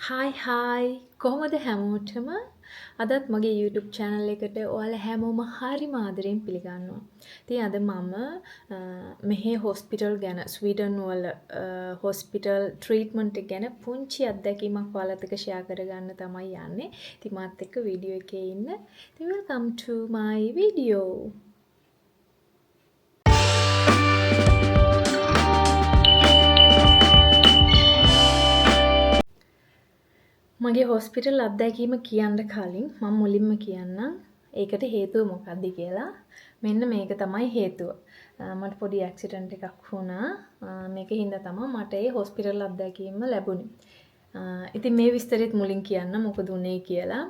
Hi කොහොමද හැමෝටම අදත් මගේ YouTube channel එකට ඔයාලා හැමෝම හරිම ආදරෙන් පිළිගන්නවා. ඉතින් අද මම මෙහි hospital ගැන ස්වීඩන් වල hospital treatment එක ගැන පුංචි අත්දැකීමක් ඔයාලත් එක්ක share කරගන්න තමයි යන්නේ. ඉතින් මාත් එක්ක වීඩියෝ එකේ ඉන්න. ඉතින් welcome to my video. මගේ හොස්පිටල් අත්දැකීම කියන්න කලින් මම මුලින්ම කියන්නම් ඒකට හේතුව මොකක්ද කියලා. මෙන්න මේක තමයි හේතුව. මට පොඩි ඇක්සිඩන්ට් එකක් වුණා. මේකෙන් තමයි මට ඒ හොස්පිටල් අත්දැකීම ලැබුණේ. ඉතින් මේ විස්තරෙත් මුලින් කියන්න මොකද උනේ කියලා.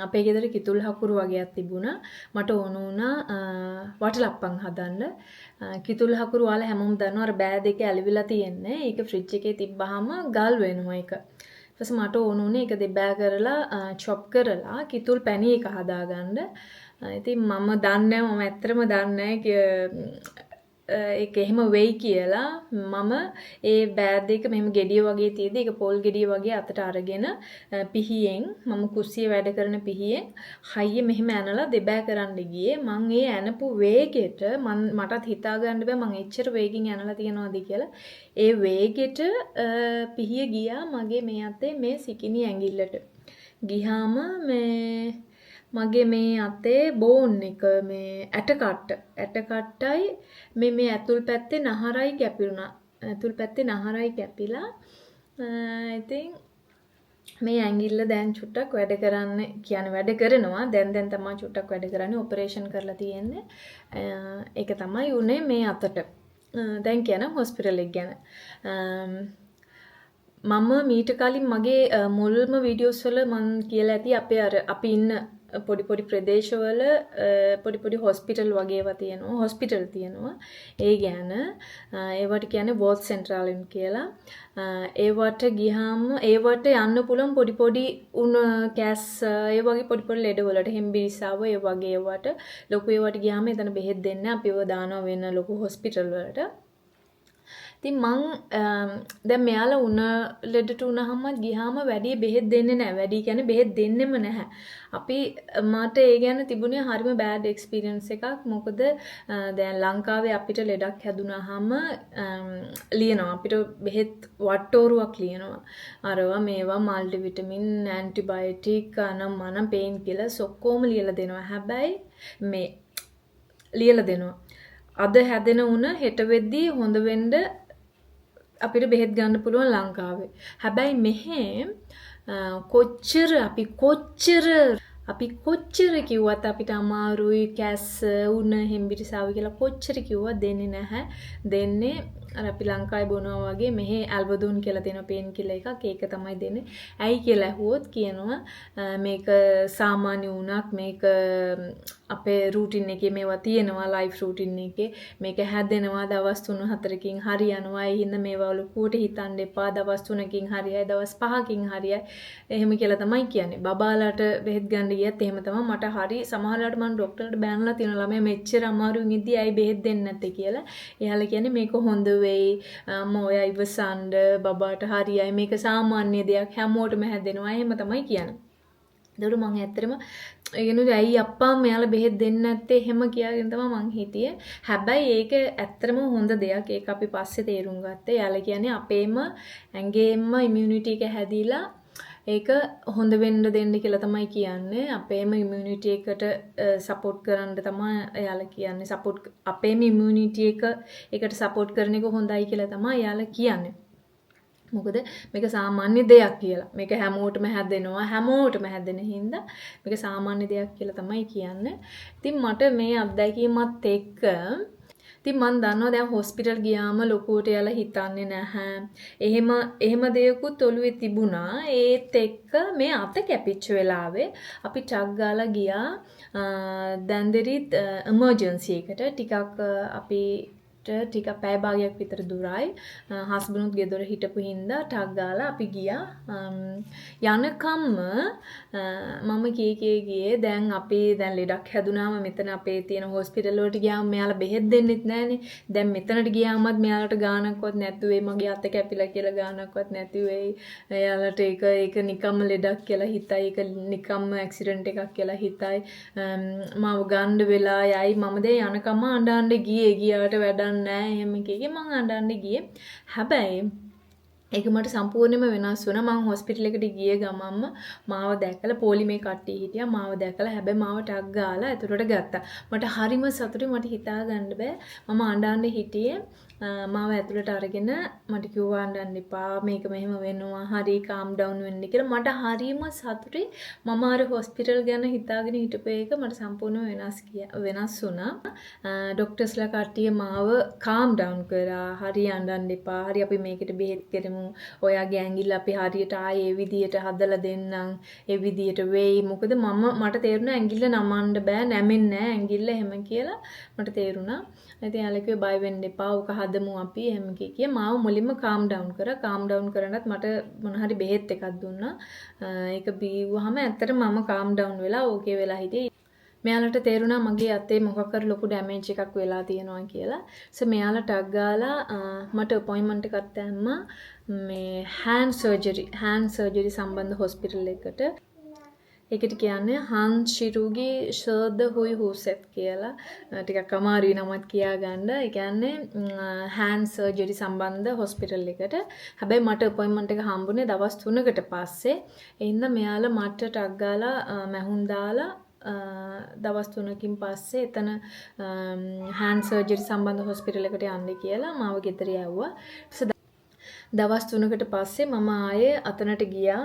අපේ ගෙදර කිතුල් හකුරු වගේක් තිබුණා. මට ඕන වුණා වටලප්පන් හදන්න. කිතුල් හකුරු වල හැමෝම දන්නවා අර බෑ දෙක ඇලවිලා තියෙන්නේ. ඒක ෆ්‍රිජ් එකේ තිබ්බහම ගල් වෙනවා ඒක. ඊපස්සේ මට ඕන උනේ ඒක දෙබෑ කරලා චොප් කරලා කිතුල් පැණි එක හදාගන්න. ඉතින් මම දන්නේ මම ඇත්තටම දන්නේ ඒක එහෙම වෙයි කියලා. මම ඒ බෑග් එක මෙහෙම ගෙඩිය වගේ තියදී ඒක පොල් ගෙඩිය වගේ අතට අරගෙන පිහියෙන් මම කුස්සියේ වැඩ කරන පිහියෙන් හයිය මෙහෙම ඇනලා දෙබෑ කරන්න ගියේ. මං ඒ ඇනපු වේගෙට මටත් හිතා ගන්න බෑ මං එච්චර වේගින් ඇනලා තියනවාද කියලා. ඒ වේගෙට පිහිය ගියා මගේ මේ අතේ මේ සිකිනි ඇඟිල්ලට. ගියාම මගේ මේ අතේ බෝන් එක මේ ඇටකට්ටයි මේ ඇතුල් පැත්තේ නහරයි කැපිරුණා. ඇතුල් පැත්තේ නහරයි කැපිලා ඉතින් මේ ඇඟිල්ල දැන් චුට්ටක් වැඩ කරන්න කියන්නේ වැඩ කරනවා. දැන් තමයි චුට්ටක් වැඩ කරන්නේ. ඔපරේෂන් කරලා තියෙන්නේ. ඒක තමයි උනේ මේ අතට. දැන් කියන හොස්පිටල් එක ගැන. මම මීට කලින් මගේ මුල්ම වීඩියෝස් වල මම කියලා ඇති අපි ඉන්න පොඩි ප්‍රදේශවල පොඩි හොස්පිටල් වගේ ඒවා තියෙනවා. හොස්පිටල් තියෙනවා. ඒ ගැන ඒවට කියන්නේ වෝත් සෙන්ට්‍රාලින් කියලා. ඒවට ගියාම ඒවට යන්න පුළුවන් පොඩි උණ කැස් ඒ වගේ පොඩි ලෙඩවලට හෙම්බිරිස්සාව ඒ වගේ ඒවට ලොකු ඒවට ගියාම එතන බෙහෙත් දෙන්නේ අපිව දානවා වෙන ලොකු හොස්පිටල් වලට. ඉතින් මං දැන් මෙයාලා උණ ලෙඩට උනහම ගියාම වැඩි බෙහෙත් දෙන්නේ නැහැ. වැඩි කියන්නේ බෙහෙත් දෙන්නෙම නැහැ. මට ඒ ගැන තිබුණේ හරිම බෑඩ් එක්ස්පීරියන්ස් එකක්. මොකද දැන් ලංකාවේ අපිට ලෙඩක් හැදුනහම ලියනවා. අපිට බෙහෙත් වට්ටෝරුවක් ලියනවා. අරවා මේවා මල්ටි විටමින්, ඇන්ටිබයොටික්, මන පේන් කිලර්ස් ඔක්කොම ලියලා දෙනවා. හැබැයි මේ ලියලා දෙනවා. අද හැදෙන උණ හෙට වෙද්දී හොඳ වෙන්න අපිට බෙහෙත් ගන්න පුළුවන් ලංකාවේ. හැබැයි මෙහෙ අපි කොච්චර කිව්වත් අපිට අමාරුයි කැස් උණ හෙම්බිරිසාව කියලා කොච්චර කිව්වත් දෙන්නේ නැහැ. දෙන්නේ අර අපි ලංකාවේ බොනවා වගේ මෙහෙ ඇල්බඩෝන් කියලා දෙන පේන් කිලර් එකක් ඒක තමයි දෙන්නේ. ඇයි කියලා ඇහුවොත් කියනවා මේක සාමාන්‍ය උණක් මේක අපේ රූටින් එකේ මේවා තියෙනවා ලයිෆ් රූටින් එකේ මේක හැදෙනවා දවස් 3-4කින් හරියනවා. ඒ හින්දා මේවා ලොකුවට හිතන්න එපා. දවස් 3කින් හරියයි දවස් 5කින් හරියයි. එහෙම කියලා තමයි කියන්නේ. බබාලාට බෙහෙත් ගන්න ගියත් එහෙම තමයි. මට හරි සමහරවිට මම ડોක්ටර්ට බෑනලා තියෙන ළමයා මෙච්චර අමාරුවෙන් ඉඳී ඇයි බෙහෙත් දෙන්නේ නැත්තේ කියලා. එයාලා කියන්නේ මේක හොඳ වෙයි. මොය ඉවසන්න බබාට හරියයි. මේක සාමාන්‍ය දෙයක් හැමෝටම හැදෙනවා. එහෙම තමයි කියන්නේ. ඒකට මම ඇත්තටම ඒගොල්ලෝ ඇයි අප්පා මෙයාලා බෙහෙත් දෙන්නේ නැත්තේ එහෙම කියාගෙන තමයි මං හිටියේ. හැබැයි ඒක ඇත්තටම හොඳ දෙයක්. ඒක අපි පස්සේ තේරුම් ගත්තා. එයාලා කියන්නේ අපේම ඇඟේම ඉමුනිටි එක හැදිලා ඒක හොඳ වෙන්න දෙන්න කියලා තමයි කියන්නේ. අපේම ඉමුනිටි එකට සපෝට් කරන්න තමයි එයාලා කියන්නේ. අපේම ඉමුනිටි එකට සපෝට් කරන එක හොඳයි කියලා තමයි එයාලා කියන්නේ. මොකද මේක සාමාන්‍ය දෙයක් කියලා. මේක හැමෝටම හැදෙන හින්දා මේක සාමාන්‍ය දෙයක් කියලා තමයි කියන්නේ. ඉතින් මට මේ අත්දැකීමත් එක්ක ඉතින් මම දන්නවා දැන් හොස්පිටල් ගියාම ලොකුවට යලා හිතන්නේ නැහැ. එහෙම දෙයක්ත් ඔළුවේ තිබුණා. ඒත් එක්ක මේ අත කැපිච්ච වෙලාවේ අපි ටක් ගාලා ගියා දැන්දරිත් එමර්ජන්සි එකට. ටිකක් අපි ටිකක් පැය භාගයක් විතර දුරයි. හස්බන්ඩ්ුත් ගෙදර හිටපු හින්දා ටක් ගාලා අපි ගියා. යනකම්ම මම ගියේ දැන් අපි දැන් ලෙඩක් හැදුනාම මෙතන අපේ තියෙන හොස්පිටල් වලට ගියාම මෙයාලා බෙහෙත් දෙන්නෙත් නැහනේ. දැන් මෙතනට ගියාමත් මෙයාලට ගානක්වත් නැතු වෙයි. මගේ අත කැපිලා කියලා ගානක්වත් නැති වෙයි. එයාලට ඒක නිකම්ම ලෙඩක් කියලා හිතයි. ඒක නිකම්ම ඇක්සිඩන්ට් එකක් කියලා හිතයි. මාව ගන්න වෙලා යයි. මම දැන් යනකම්ම අඬන්න ගියාට වැඩක් නැහැ. එහෙම කිව්වේ මං අඬන්න ගියේ. හැබැයි ඒක මට සම්පූර්ණයෙන්ම වෙනස් වුණා. මම හොස්පිටල් එකට ගිය ගමන්ම මාව දැකලා පොලිමේ කට්ටිය හිටියා. මාව දැකලා හැබැයි මාව ටක් ගාලා ඇතුළට ගත්තා. මට හරිම සතුටුයි. මට හිතා ගන්න බෑ. මම අඬන්න හිටියේ. මාව ඇතුළට අරගෙන මට කිව්වා අඬන්න එපා. මේක මෙහෙම වෙනවා. හරි calm down වෙන්න කියලා. මට හරිම සතුටුයි. මම අර හොස්පිටල් ගැන හිතාගෙන හිටපු එක මට සම්පූර්ණයෙන්ම වෙනස් වුණා. ડોක්ටර්ස්ලා කට්ටිය මාව calm down කරා. හරි අඬන්න එපා. හරි අපි මේකට බෙහෙත් කරමු. ඔයාගේ ඇඟිල්ල අපි හරියට ආයේ ඒ විදියට හදලා දෙන්නම්. ඒ විදියට වෙයි. මොකද මට තේරුණා ඇඟිල්ල නමන්න බෑ. නැමෙන්නේ නෑ ඇඟිල්ල එහෙම කියලා මට තේරුණා. ඉතින් යාළුවා කිව්වා බය වෙන්න එපා. ඔක හදමු අපි එහෙම කිය මාව මුලින්ම calm down කරා. calm down කරනත් මට මොන හරි බෙහෙත් එකක් දුන්නා. ඒක බීව්වහම ඇත්තට මම calm down වෙලා ඕකේ වෙලා හිටියේ. මෙයාලට තේරුණා මගේ අතේ මොකක් කර ලොකු ඩැමේජ් එකක් වෙලා තියෙනවා කියලා. සෝ මෙයාලා ටක් ගාලා මට අපොයින්ට්මන්ට් එකක් දැම්මා මේ hand surgery සම්බන්ධ හොස්පිටල් එකකට. ඒකට කියන්නේ හාන්ස් ශිරුගේ ෂර්ද හුයි හුසෙත් කියලා. ටිකක් අමාරුයි නමත් කියාගන්න. ඒ කියන්නේ hand surgery සම්බන්ධ හොස්පිටල් එකට. හැබැයි මට අපොයින්ට්මන්ට් එක හම්බුනේ දවස් 3කට පස්සේ. ඒ හින්දා මෙයාලා මට ටක් ගාලා මැහුම් දාලා දවස් 3කින් පස්සේ එතන hand surgery සම්බන්ධ හොස්පිටල් එකට යන්න කියලා මාව ගෙදර යවුවා. දවස් 3කට පස්සේ මම ආයේ අතනට ගියා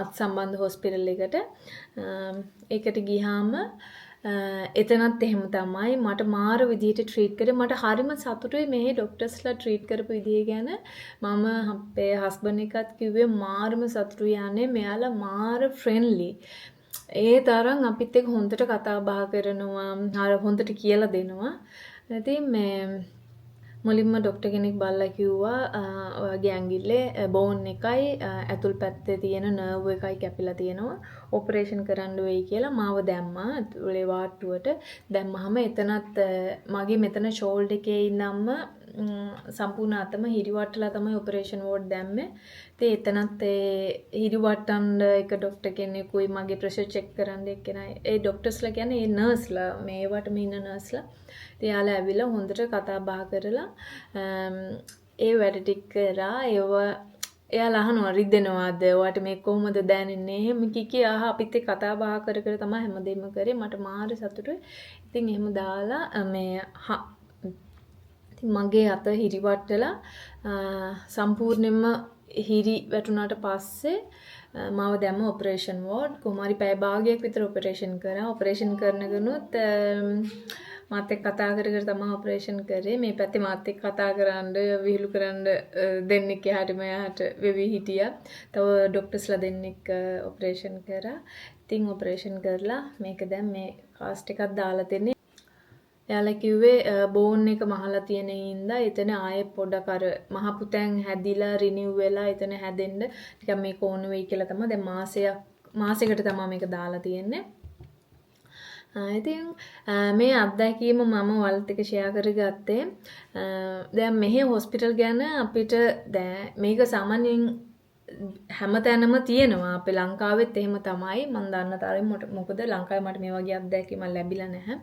අත් සම්බන්ධ හොස්පිටල් එකට. ඒකට ගියාම එතනත් එහෙම තමයි මට මාර විදිහට ට්‍රීට් කරේ. මට හරිම සතුටුයි මේ ડોක්ටර්ස්ලා ට්‍රීට් කරපු විදිය ගැන. මම අපේ හස්බන්ඩ් එකත් කිව්වේ මාරම සතුටුයි යන්නේ. මෙයාලා මාර ෆ්‍රෙන්ඩ්ලි. ඒ තරම් අපිත් එක්ක හොඳට කතා බහ කරනවා. හොඳට කියලා දෙනවා. ඉතින් මේ මුලින්ම ડોක්ටර් කෙනෙක් බලලා කිව්වා ඔයාගේ ඇඟිල්ලේ බෝන් එකයි ඇතුල් පැත්තේ තියෙන නර්ව් එකයි කැපිලා තියෙනවා. ඔපරේෂන් කරන්න වෙයි කියලා මාව දැම්මා ඇතුලේ වාට්ටුවට. දැම්මහම එතනත් මගේ මෙතන ෂෝල්ඩර් එකේ ඉඳන්ම සම්පූර්ණ අතම හිරිවට්ටලා තමයි ඔපරේෂන් වෝඩ් දැම්මේ. ඉතින් එතනත් හිරිවට්ටන්න එක ડોක්ටර් කෙනෙකුයි මගේ ප්‍රෙෂර් චෙක් කරන්න එක්කෙනයි. ඒ ડોක්ටර්ස්ලා කියන්නේ ඒ නර්ස්ලා මේවට ඉන්න නර්ස්ලා. ඉතින් යාළුවා ඇවිල්ලා හොඳට කතා බහ කරලා ඒ වැඩ ටික කරා. එයාලා අහනවා රිදෙනවද? ඔයාට මේක කොහොමද දැනෙන්නේ? එහෙම කිකි අපිත් එක්ක කතා බහ කර තමයි හැමදේම කරේ. මට මාර සතුටුයි. ඉතින් එහෙම දාලා මගේ අත හිරිවට්ටලා සම්පූර්ණයෙන්ම හිරි වැටුණාට පස්සේ මාව දැම්ම ඔපරේෂන් වෝඩ්. කුමාරි පැය භාගයක් විතර ඔපරේෂන් කරා. ඔපරේෂන් කරනකනුත් මාත් එක්ක කතා කර තමයි ඔපරේෂන් කරේ. මේ පැත්තේ මාත් එක්ක කතා කරන්න විහිළු කරන්න දෙන්නෙක් එහාට මෙහාට වෙවි හිටියා. තව ડોක්ටර්ස්ලා දෙන්නෙක් ඔපරේෂන් කරා. ඉතින් ඔපරේෂන් කරලා මේක දැන් මේ කාස්ට් එකක් දාලා තියන්නේ. එයාලා කිව්වේ බෝන් එක මහලා තියෙන හින්දා එතන ආයේ පොඩක් අර මහ පුතෙන් හැදිලා රිනිව් වෙලා එතන හැදෙන්න ටිකක් මේක ඕන වෙයි කියලා තමයි දැන් මාසයකට තමයි මේක දාලා තියෙන්නේ. ඉතින් මේ අත්දැකීම මම ඔයාලත් එක්ක ෂෙයා කරගත්තේ. දැන් මෙහි හොස්පිටල් ගැන අපිට දැන් මේක සාමාන්‍යයෙන් හැමතැනම තියෙනවා. අපේ ලංකාවෙත් එහෙම තමයි. මම දන්න තරම් මොකද ලංකාවේ මට මේ වගේ අත්දැකීමක් ලැබිලා නැහැ.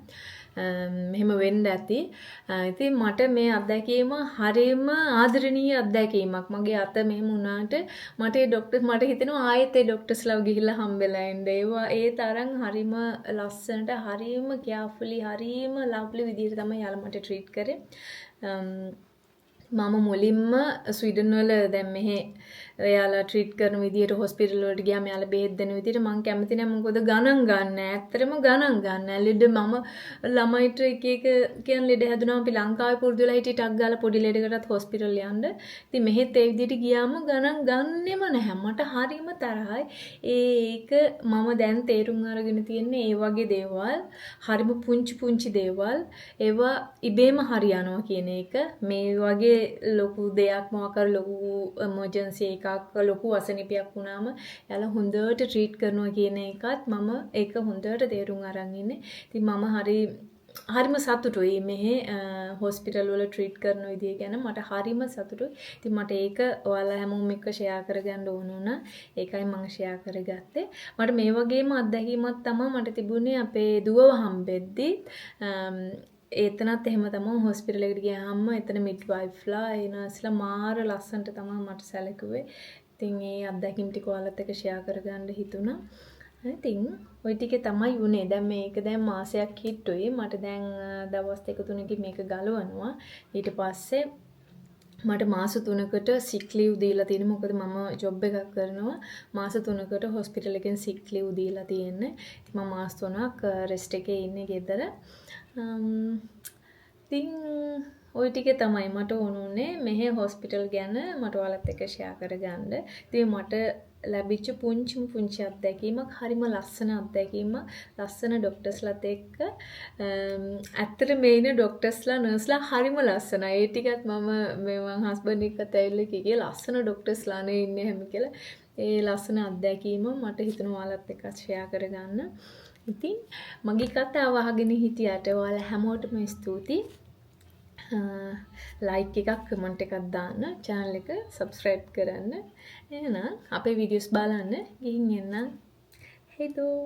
මෙහෙම වෙන්න ඇති. ඉතින් මට මේ අත්දැකීම හරියම ආදරණීය අත්දැකීමක්. මගේ අත මෙහෙම වුණාට මට හිතෙනවා ආයෙත් ඒ ડોක්ටර්ස්ලා ගිහිල්ලා හම්බෙලා එන්න. ඒ තරම් හරිම ලස්සනට හරිම කෙයාර්ෆුලි හරිම ලව්ලි විදිහට තමයි යාළුවා මට ට්‍රීට් කරේ. මම මුලින්ම ස්වීඩන් වල දැන් මෙහෙ එයාලා ට්‍රීට් කරන විදියට හොස්පිටල් වලට ගියාම එයාලා බෙහෙත් දෙන විදියට මම කැමති නැහැ. මොකද ගණන් ගන්න. ඇත්තටම ගණන් ගන්න. ලෙඩ මම ළමයිට එක කියන ලෙඩ හැදුනම අපි ලංකාවේ පුරුදු වෙලා හිටිය ටක් ගාලා පොඩි ලෙඩකටත් හොස්පිටල් යන්න. ඉතින් මෙහෙත් ඒ විදියට ගියාම ගණන් ගන්නෙම නැහැ. මට හරිම තරහයි. ඒක මම දැන් තේරුම් අරගෙන තියෙන්නේ ඒ වගේ දේවල් හරිම පුංචි දේවල් ඒවා ඉබේම හරියනවා කියන එක. මේ වගේ ලොකු දෙයක් මොකක් හරි ලොකු එමර්ජන්සි එකක් ලොකු අසනීපයක් වුණාම එයාලා හොඳට ට්‍රීට් කරනවා කියන එකත් මම ඒක හොඳට තේරුම් අරන් ඉන්නේ. ඉතින් මම හරිම සතුටුයි මෙහි හොස්පිටල් වල ට්‍රීට් කරන විදිය ගැන මට හරිම සතුටුයි. ඉතින් මට ඒක ඔයාලා හැමෝම එක්ක ෂෙයා කරගන්න ඕන වුණා. ඒකයි මම ෂෙයා කරගත්තේ. මට මේ වගේම අත්දැකීමක් තමයි මට තිබුණේ අපේ දුවව හම්බෙද්දි එතනත් එහෙම තමයි හොස්පිටල් එකට ගියාම එතන මිඩ්වයිෆ්ලා ඒ නර්ස්ලා මාර ලස්සනට තමයි මට සැලකුවේ. ඉතින් ඒ අත්දැකීම් ටික ඔයාලත් එක්ක ෂෙයා කරගන්න හිතුණා. ඉතින් ওই ටිකේ තමයි උනේ. දැන් මේක දැන් මාසයක් හිටුයි. මට දැන් දවස් 2-3කින් මේක ගලවනවා. ඊට පස්සේ මට මාස 3කට සික් ලීව් දීලා තියෙනවා. මොකද මම ජොබ් එකක් කරනවා. මාස 3කට හොස්පිටල් එකෙන් සික් ලීව් දීලා තියෙන්නේ. ඉතින් මම මාස 3ක් රෙස්ට් එකේ ඉන්නේ ගෙදර. ඉතින් ওই ටික තමයි මට ඕනුනේ මෙහි හොස්පිටල් ගැන මට ඔයාලත් එක්ක ෂෙයා කරගන්න. ඉතින් මට ලැබිච්ච පුංචි අත්දැකීමක් හරිම ලස්සන අත්දැකීමක්. ලස්සන ડોක්ටර්ස්ලාත් එක්ක ඇත්තට මේ ඉන්න ડોක්ටර්ස්ලා නර්ස්ලා හරිම ලස්සනයි. ඒ ටිකත් මම හස්බන්ඩ් එක්කත් ඇවිල්ලා කිව්වේ ලස්සන ડોක්ටර්ස්ලා නේ ඉන්නේ හැම කියලා. ඒ ලස්සන අත්දැකීම මට හිතුණා ඔයාලත් එක්ක ෂෙයා කරගන්න. ඉතින් මගේ කතාව අහගෙන හිටියට ඔයාලා හැමෝටම ස්තුතියි. ලයික් එකක් කමෙන්ට් එකක් දාන්න channel එක subscribe කරන්න. එහෙනම් අපේ වීඩියෝස් බලන්න ගිහින් එන්න. හෙදෝ